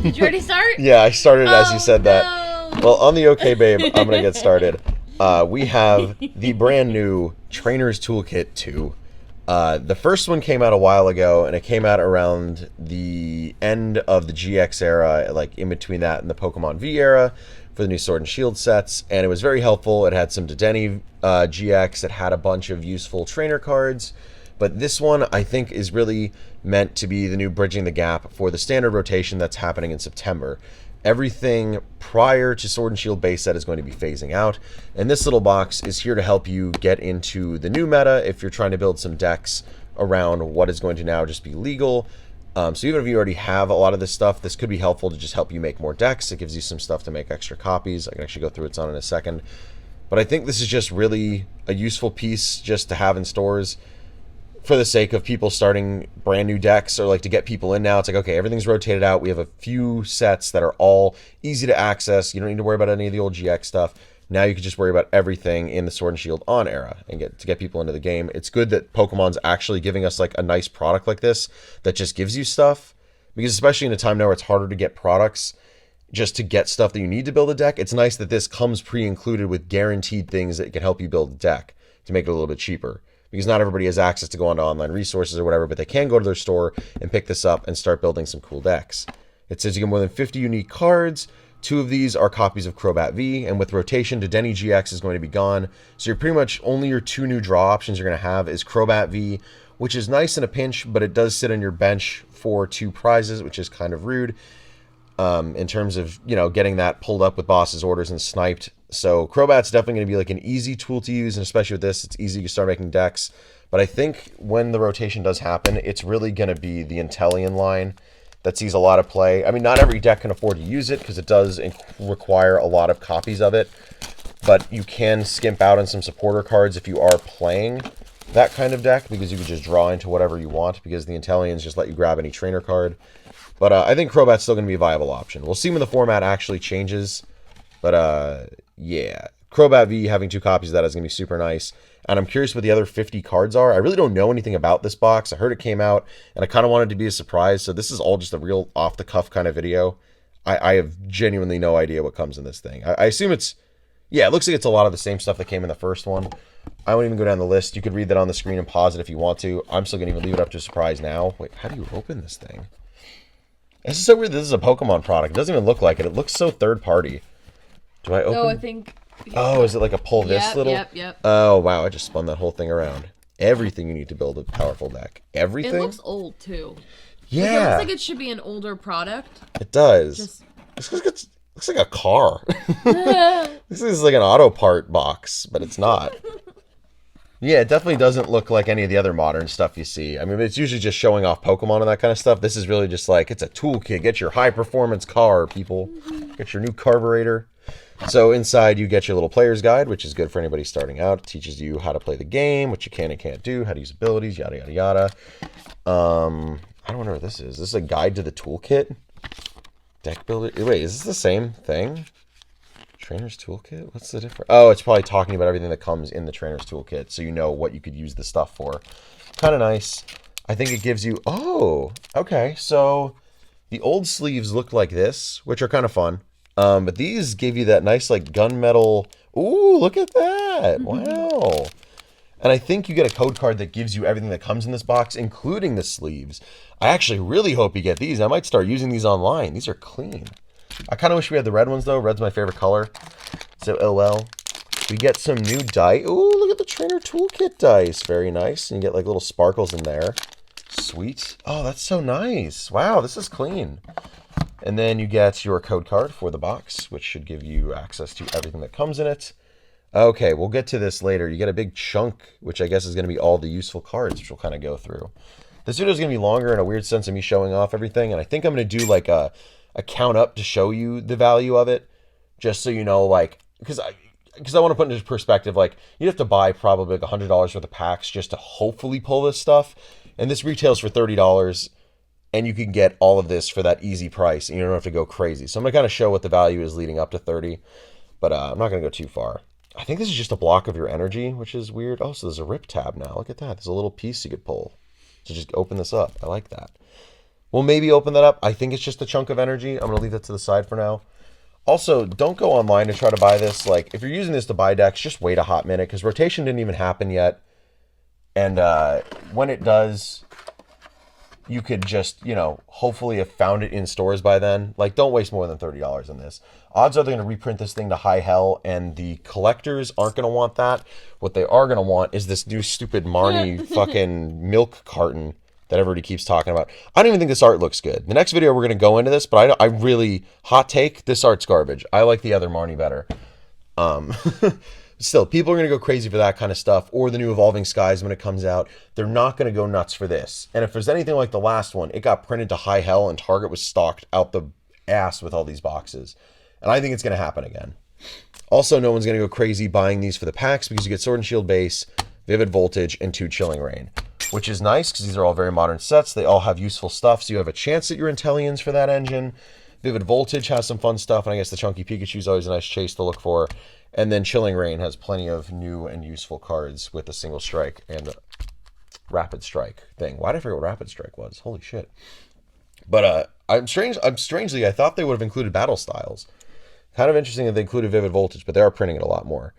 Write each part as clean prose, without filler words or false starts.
Did you already start? Yeah, I started as you said that. No. Well, on the OK Babe, I'm going to get started. We have the brand new Trainer's Toolkit 2. The first one came out a while ago, and it came out around the end of the GX era, like in between that and the Pokemon V era for the new Sword and Shield sets, and it was very helpful. It had some Dedenne GX, it had a bunch of useful trainer cards, but this one I think is really meant to be the new bridging the gap for the standard rotation that's happening in September. Everything prior to Sword and Shield base set is going to be phasing out, and this little box is here to help you get into the new meta if you're trying to build some decks around what is going to now just be legal. So even if you already have a lot of this stuff, this could be helpful to just help you make more decks. It gives you some stuff to make extra copies. I can actually go through what's on in a second. But I think this is just really a useful piece just to have in stores for the sake of people starting brand new decks, or like to get people in now. It's like, okay, everything's rotated out. We have a few sets that are all easy to access. You don't need to worry about any of the old GX stuff. Now you can just worry about everything in the Sword and Shield On era and get people into the game. It's good that Pokemon's actually giving us like a nice product like this that just gives you stuff, because especially in a time now where it's harder to get products just to get stuff that you need to build a deck, it's nice that this comes pre-included with guaranteed things that can help you build a deck to make it a little bit cheaper. Because not everybody has access to go onto online resources or whatever, but they can go to their store and pick this up and start building some cool decks. It says you get more than 50 unique cards. 2 of these are copies of Crobat V, and with rotation, Dedenne GX is going to be gone. So you're pretty much only your 2 new draw options you're going to have is Crobat V, which is nice in a pinch, but it does sit on your bench for 2 prizes, which is kind of rude in terms of, you know, getting that pulled up with boss's orders and sniped. So Crobat's definitely going to be like an easy tool to use, and especially with this, it's easy to start making decks. But I think when the rotation does happen, it's really going to be the Inteleon line that sees a lot of play. I mean, not every deck can afford to use it because it does require a lot of copies of it, but you can skimp out on some supporter cards if you are playing that kind of deck, because you can just draw into whatever you want, because the Inteleons just let you grab any trainer card. But I think Crobat's still going to be a viable option. We'll see when the format actually changes. But yeah, Crobat V having 2 copies of that is going to be super nice. And I'm curious what the other 50 cards are. I really don't know anything about this box. I heard it came out, and I kind of wanted it to be a surprise. So this is all just a real off-the-cuff kind of video. I have genuinely no idea what comes in this thing. I assume it's... Yeah, it looks like it's a lot of the same stuff that came in the first one. I won't even go down the list. You could read that on the screen and pause it if you want to. I'm still going to even leave it up to a surprise now. Wait, how do you open this thing? This is so weird. This is a Pokemon product. It doesn't even look like it. It looks so third-party. Do I open? No, I think... Oh, is it like a pull this little? Yep. Oh, wow. I just spun that whole thing around. Everything you need to build a powerful deck. Everything? It looks old, too. Yeah. Like, it looks like it should be an older product. It does. It looks like a car. This is like an auto part box, but it's not. Yeah, it definitely doesn't look like any of the other modern stuff you see. I mean, it's usually just showing off Pokemon and that kind of stuff. This is really just like, it's a toolkit. Get your high-performance car, people. Get your new carburetor. So inside you get your little player's guide, which is good for anybody starting out. It teaches you how to play the game, what you can and can't do, how to use abilities, yada, yada, yada. I don't know what this is. Is this a guide to the toolkit? Deck builder? Wait, is this the same thing? Trainer's Toolkit? What's the difference? Oh, it's probably talking about everything that comes in the Trainer's Toolkit, so you know what you could use the stuff for. Kind of nice. I think it gives you... Oh, okay. So the old sleeves look like this, which are kind of fun. But these give you that nice, like, gunmetal... Ooh, look at that! Wow! And I think you get a code card that gives you everything that comes in this box, including the sleeves. I actually really hope you get these. I might start using these online. These are clean. I kind of wish we had the red ones, though. Red's my favorite color. So, oh well. We get some new dice. Ooh, look at the Trainer Toolkit dice. Very nice. And you get, like, little sparkles in there. Sweet. Oh, that's so nice. Wow, this is clean. And then you get your code card for the box, which should give you access to everything that comes in it. Okay, we'll get to this later. You get a big chunk, which I guess is going to be all the useful cards, which we'll kind of go through. This video is going to be longer in a weird sense of me showing off everything, and I think I'm going to do like a count up to show you the value of it, just so you know, like, because I want to put into perspective, like, you'd have to buy probably like $100 worth of packs just to hopefully pull this stuff, and this retails for $30, and you can get all of this for that easy price, and you don't have to go crazy. So I'm going to kind of show what the value is leading up to 30, but I'm not going to go too far. I think this is just a block of your energy, which is weird. Oh, so there's a rip tab now. Look at that. There's a little piece you could pull to just open this up. I like that. We'll maybe open that up. I think it's just a chunk of energy. I'm going to leave that to the side for now. Also, don't go online to try to buy this. Like, if you're using this to buy decks, just wait a hot minute, because rotation didn't even happen yet. And when it does, you could just, you know, hopefully have found it in stores by then. Like, don't waste more than $30 on this. Odds are they're going to reprint this thing to high hell, and the collectors aren't going to want that. What they are going to want is this new stupid Marnie fucking milk carton that everybody keeps talking about. I don't even think this art looks good. The next video, we're going to go into this, but I really, hot take, this art's garbage. I like the other Marnie better. Still, people are going to go crazy for that kind of stuff, or the new Evolving Skies when it comes out. They're not going to go nuts for this. And if there's anything like the last one, it got printed to high hell, and Target was stocked out the ass with all these boxes. And I think it's going to happen again. Also, no one's going to go crazy buying these for the packs, because you get Sword and Shield base, Vivid Voltage, and 2 Chilling Reign. Which is nice, because these are all very modern sets. They all have useful stuff, so you have a chance at your Intellions for that engine. Vivid Voltage has some fun stuff, and I guess the Chunky Pikachu is always a nice chase to look for. And then Chilling Reign has plenty of new and useful cards with a single strike and rapid strike thing. Why did I forget what rapid strike was? Holy shit. But strangely, I thought they would have included battle styles. Kind of interesting that they included Vivid Voltage, but they are printing it a lot more.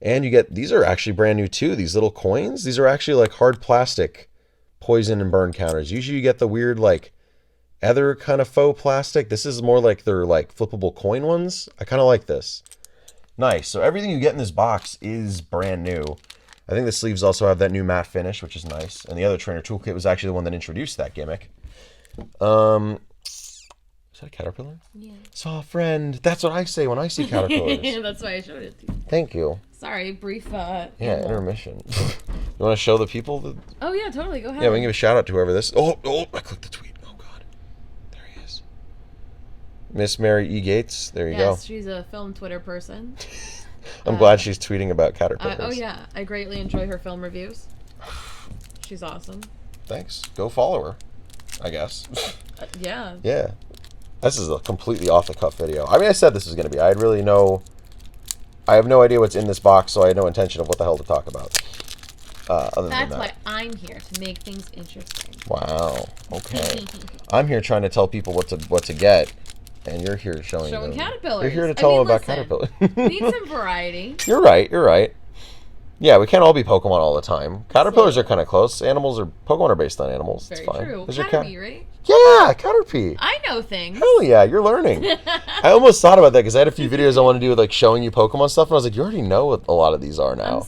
And you get, these are actually brand new too, these little coins. These are actually like hard plastic poison and burn counters. Usually you get the weird like other kind of faux plastic. This is more like their like flippable coin ones. I kind of like this. Nice. So everything you get in this box is brand new. I think the sleeves also have that new matte finish, which is nice. And the other Trainer Toolkit was actually the one that introduced that gimmick. Is that a caterpillar? Yeah. Saw a friend. That's what I say when I see caterpillars. That's why I showed it to you. Thank you. Sorry, brief. Yeah, intermission. You want to show the people? Oh yeah, totally. Go ahead. Yeah, we can give a shout out to whoever this. Oh! I clicked the tweet. Oh god, there he is. Miss Mary E. Gates. There you go. Yes, she's a film Twitter person. I'm glad she's tweeting about caterpillars. Oh yeah, I greatly enjoy her film reviews. She's awesome. Thanks. Go follow her, I guess. Yeah. Yeah. This is a completely off-the-cuff video. I mean, I said this was going to be. I have no idea what's in this box, so I had no intention of what the hell to talk about. That's why I'm here, to make things interesting. Wow. Okay. I'm here trying to tell people what to get, and you're here showing them. Caterpillars. You're here to tell them about caterpillars. Need some variety. You're right. Yeah, we can't all be Pokemon all the time. Caterpillars are kind of close. Pokemon are based on animals. Very it's fine. true. Caterpie, right? Yeah, Caterpie. I know things. Hell yeah, you're learning. I almost thought about that because I had a few videos I wanted to do with like showing you Pokemon stuff, and I was like, you already know what a lot of these are now.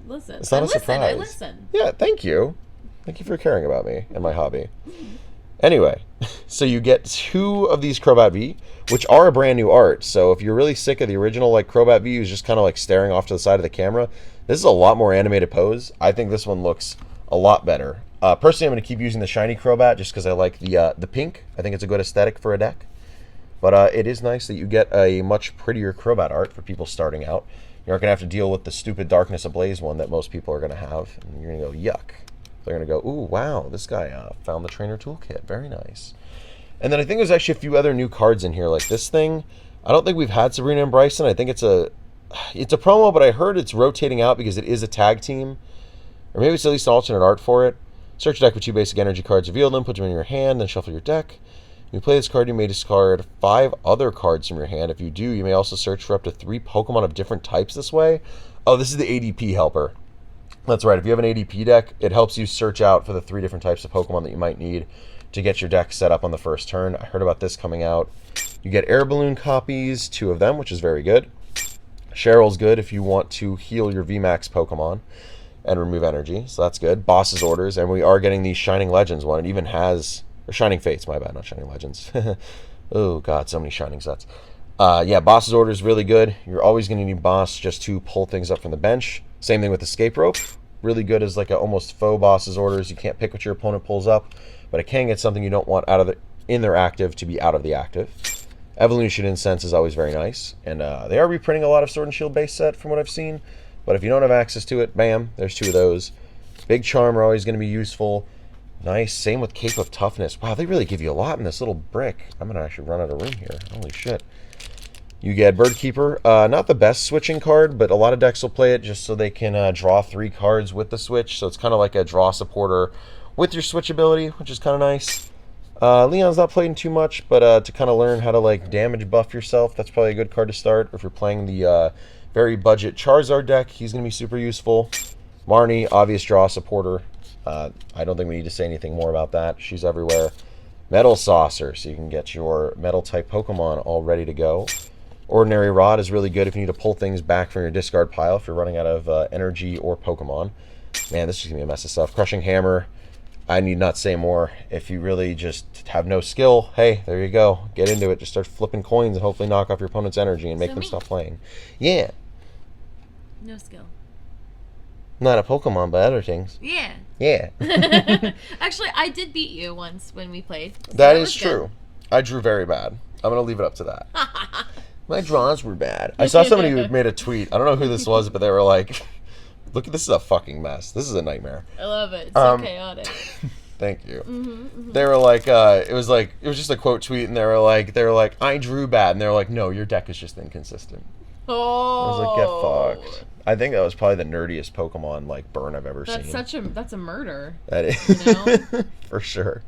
Listen. It's not a surprise. I listen. Yeah, thank you. Thank you for caring about me and my hobby. Anyway, so you get 2 of these Crobat V, which are a brand new art. So if you're really sick of the original like Crobat V who's just kind of like staring off to the side of the camera, this is a lot more animated pose. I think this one looks a lot better. Personally, I'm going to keep using the shiny Crobat just because I like the pink. I think it's a good aesthetic for a deck. But it is nice that you get a much prettier Crobat art for people starting out. You aren't going to have to deal with the stupid Darkness Ablaze one that most people are going to have. And you're going to go, yuck. They're going to go, ooh, wow, this guy found the Trainer Toolkit. Very nice. And then I think there's actually a few other new cards in here. Like this thing, I don't think we've had Sabrina and Bryson. I think it's a promo, but I heard it's rotating out because it is a tag team. Or maybe it's at least an alternate art for it. Search your deck for 2 basic energy cards, reveal them, put them in your hand, then shuffle your deck. When you play this card, you may discard 5 other cards from your hand. If you do, you may also search for up to 3 Pokemon of different types this way. Oh, this is the ADP helper. That's right. If you have an ADP deck, it helps you search out for the 3 different types of Pokemon that you might need to get your deck set up on the first turn. I heard about this coming out. You get Air Balloon copies, 2 of them, which is very good. Cheryl's good if you want to heal your VMAX Pokemon and remove energy, so that's good. Boss's Orders, and we are getting the Shining Legends one. It even has, or Shining Fates, my bad, not Shining Legends. Oh god, so many Shining sets. Yeah, Boss's Orders really good. You're always going to need Boss just to pull things up from the bench. Same thing with Escape Rope. Really good as like a almost faux Boss's Orders. You can't pick what your opponent pulls up, but it can get something you don't want out of in their active to be out of the active. Evolution Incense is always very nice, and they are reprinting a lot of Sword and Shield base set from what I've seen. But if you don't have access to it, bam, there's 2 of those. Big Charm are always going to be useful. Nice. Same with Cape of Toughness. Wow, they really give you a lot in this little brick. I'm going to actually run out of room here. Holy shit. You get Birdkeeper. Not the best switching card, but a lot of decks will play it just so they can draw 3 cards with the switch. So it's kind of like a draw supporter with your switch ability, which is kind of nice. Leon's not playing too much, but to kind of learn how to like damage buff yourself, that's probably a good card to start. If you're playing the very budget Charizard deck, he's going to be super useful. Marnie, obvious draw supporter. I don't think we need to say anything more about that. She's everywhere. Metal Saucer, so you can get your metal type Pokemon all ready to go. Ordinary Rod is really good if you need to pull things back from your discard pile if you're running out of energy or Pokemon. Man, this is going to be a mess of stuff. Crushing Hammer, I need not say more. If you really just have no skill, hey, there you go. Get into it. Just start flipping coins and hopefully knock off your opponent's energy and make them stop playing. Yeah. No skill. Not a Pokemon, but other things. Yeah. Yeah. Actually, I did beat you once when we played. So that is true. I drew very bad. I'm going to leave it up to that. My draws were bad. I saw somebody who made a tweet. I don't know who this was, but they were like, look, this is a fucking mess. This is a nightmare. I love it. It's so chaotic. Thank you. They were like, it was just a quote tweet, and they were like, I drew bad, and they were like, no, your deck is just inconsistent. Oh. I was like, get fucked. I think that was probably the nerdiest Pokemon like burn I've ever seen. That's a murder. That is, you know? for sure.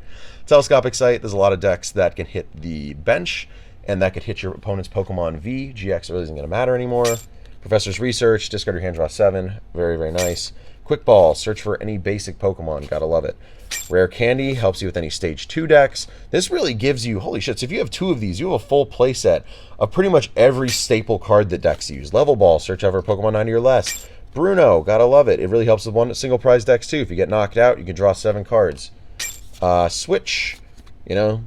Telescopic Sight. There's a lot of decks that can hit the bench, and that could hit your opponent's Pokemon V. GX really isn't going to matter anymore. Professor's Research. Discard your hand, draw 7. Very, very nice. Quick Ball. Search for any basic Pokemon. Gotta love it. Rare Candy helps you with any Stage 2 decks. This really gives you, holy shit, so if you have 2 of these, you have a full playset of pretty much every staple card that decks use. Level Ball, search ever Pokemon 90 or less. Bruno, gotta love it. It really helps with one single prize decks too. If you get knocked out, you can draw 7 cards. Switch,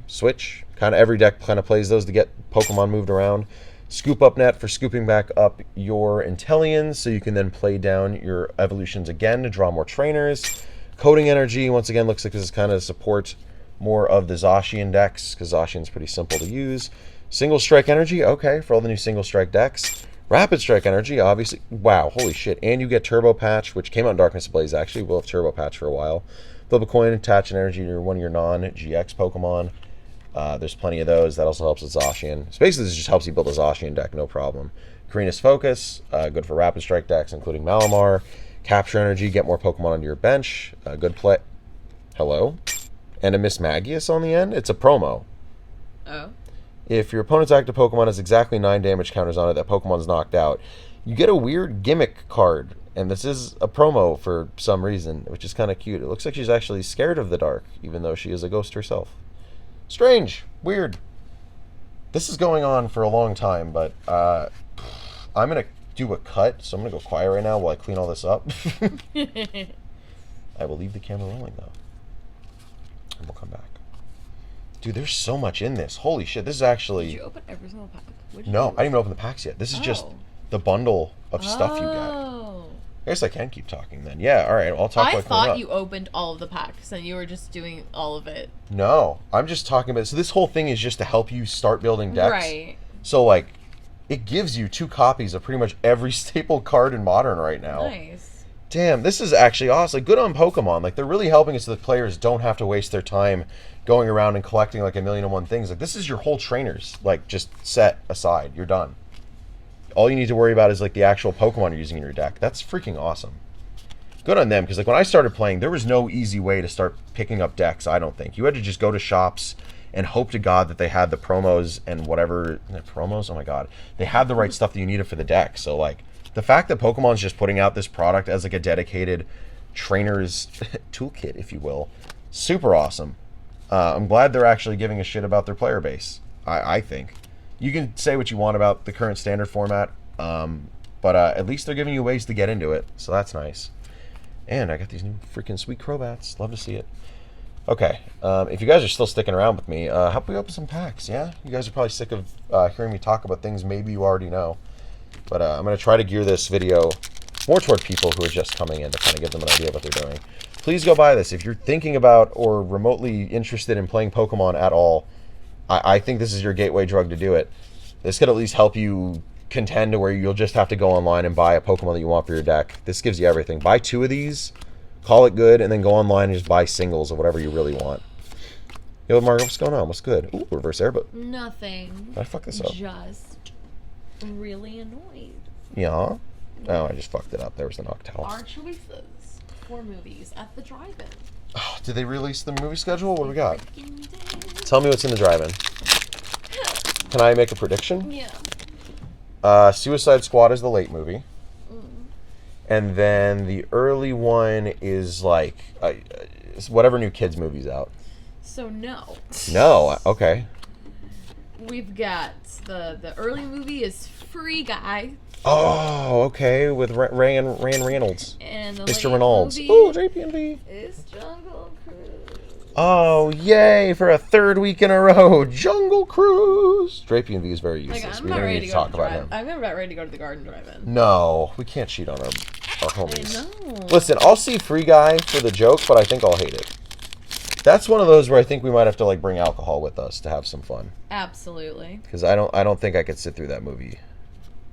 Switch. Kind of every deck kind of plays those to get Pokemon moved around. Scoop Up Net for scooping back up your Intellions, so you can then play down your evolutions again to draw more trainers. Coding Energy, once again, looks like this is kind of support more of the Zacian decks, because Zacian's pretty simple to use. Single Strike Energy, okay, for all the new Single Strike decks. Rapid Strike Energy, obviously, wow, holy shit. And you get Turbo Patch, which came out in Darkness Ablaze, actually. We'll have Turbo Patch for a while. Flip a coin, attach an energy to one of your non-GX Pokemon. There's plenty of those. That also helps with Zacian. So basically, this just helps you build a Zacian deck, no problem. Carina's Focus, good for Rapid Strike decks, including Malamar. Capture Energy, get more Pokemon onto your bench. Good play. Hello? And a Miss Magius on the end? It's a promo. Oh. If your opponent's active Pokemon has exactly 9 damage counters on it, that Pokemon's knocked out, you get a weird gimmick card. And this is a promo for some reason, which is kind of cute. It looks like she's actually scared of the dark, even though she is a ghost herself. Strange. Weird. This is going on for a long time, but I'm going to do a cut, so I'm going to go quiet right now while I clean all this up. I will leave the camera rolling, though. And we'll come back. Dude, there's so much in this. Holy shit, this is actually... Did you open every single pack? No, I didn't even open the packs yet. This is just the bundle of stuff you get. Oh. I guess I can keep talking then. Yeah, all right, I'll talk I like thought you opened all of the packs, and you were just doing all of it. No, I'm just talking about... So this whole thing is just to help you start building decks. Right. So, like... It gives you 2 copies of pretty much every staple card in Modern right now. Nice. Damn, this is actually awesome. Like, good on Pokemon. Like, they're really helping us so that players don't have to waste their time going around and collecting, like, 1,000,001 things. Like, this is your whole trainers, like, just set aside. You're done. All you need to worry about is, like, the actual Pokemon you're using in your deck. That's freaking awesome. Good on them, because, like, when I started playing, there was no easy way to start picking up decks, I don't think. You had to just go to shops and hope to God that they had the promos and whatever... Promos? Oh my God. They had the right stuff that you needed for the deck. So, like, the fact that Pokemon's just putting out this product as, like, a dedicated trainer's toolkit, if you will, super awesome. I'm glad they're actually giving a shit about their player base, I think. You can say what you want about the current standard format, but at least they're giving you ways to get into it, so that's nice. And I got these new freaking sweet Crobats. Love to see it. Okay, if you guys are still sticking around with me, how about we open some packs, yeah? You guys are probably sick of hearing me talk about things maybe you already know. But I'm going to try to gear this video more toward people who are just coming in to kind of give them an idea of what they're doing. Please go buy this. If you're thinking about or remotely interested in playing Pokemon at all, I think this is your gateway drug to do it. This could at least help you contend to where you'll just have to go online and buy a Pokemon that you want for your deck. This gives you everything. Buy 2 of these. Call it good, and then go online and just buy singles of whatever you really want. Yo, Margo, what's going on? What's good? Ooh, reverse airboat. Nothing. Did I fuck this up? Just really annoyed. Yeah? Oh, I just fucked it up. There was the Noctowl. Our choices for movies at the drive-in. Oh, Did they release the movie schedule? What do we got? Tell me what's in the drive-in. Can I make a prediction? Yeah. Suicide Squad is the late movie. And then the early one is like whatever new kids movie's out. So no. No, okay. We've got the early movie is Free Guy. Oh, okay, with Ryan Reynolds. And the Mr. late Reynolds. movie Ooh, JP&V. is Jungle Cruise. Oh, yay, for a third week in a row. Jungle Cruise. JP&V is very useless. Like, I'm We not don't ready need to to go talk to the about drive. him. I'm about ready to go to the Garden Drive-In. No, we can't cheat on our homies. I know. Listen, I'll see Free Guy for the joke, but I think I'll hate it. That's one of those where I think we might have to like bring alcohol with us to have some fun. Absolutely. Because I don't think I could sit through that movie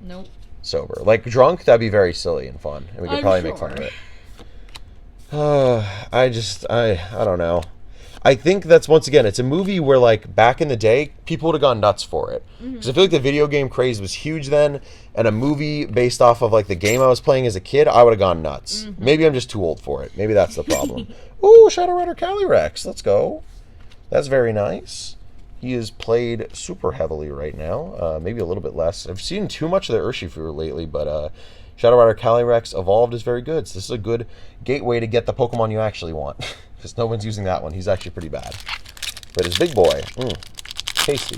Nope. sober. Like drunk, that'd be very silly and fun, and we could I'm probably make fun of it. I don't know. I think that's, once again, it's a movie where, like, back in the day, people would have gone nuts for it. Because I feel like the video game craze was huge then, and a movie based off of, like, the game I was playing as a kid, I would have gone nuts. Maybe I'm just too old for it. Maybe that's the problem. Ooh, Shadowrunner Calyrex. Let's go. That's very nice. He is played super heavily right now. Maybe a little bit less. I've seen too much of the Urshifu lately, but Shadowrunner Calyrex Evolved is very good. So this is a good gateway to get the Pokemon you actually want. Because no one's using that one. He's actually pretty bad. But his big boy, tasty.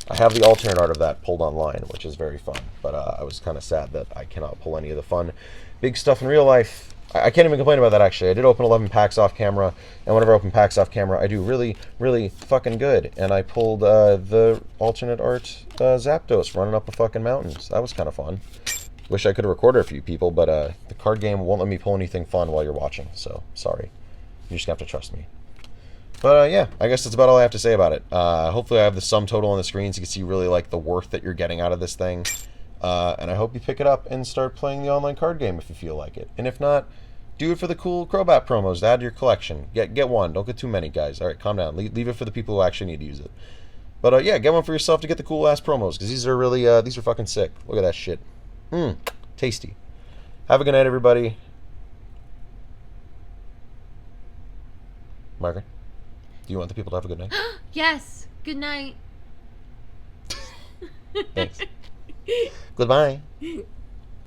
I have the alternate art of that pulled online, which is very fun. But I was kind of sad that I cannot pull any of the fun big stuff in real life. I can't even complain about that, actually. I did open 11 packs off camera, and whenever I open packs off camera, I do really, really fucking good. And I pulled the alternate art Zapdos running up a fucking mountain. So that was kind of fun. Wish I could have recorded a few people, but the card game won't let me pull anything fun while you're watching, so sorry. You're just going to have to trust me. But yeah, I guess that's about all I have to say about it. Hopefully I have the sum total on the screen so you can see really like the worth that you're getting out of this thing. And I hope you pick it up and start playing the online card game if you feel like it. And if not, do it for the cool Crobat promos to add to your collection. Get one. Don't get too many, guys. All right, calm down. Leave it for the people who actually need to use it. But yeah, get one for yourself to get the cool ass promos, because these are really these are fucking sick. Look at that shit. Tasty. Have a good night, everybody. Margaret, do you want the people to have a good night? Yes. Good night. Thanks. Goodbye.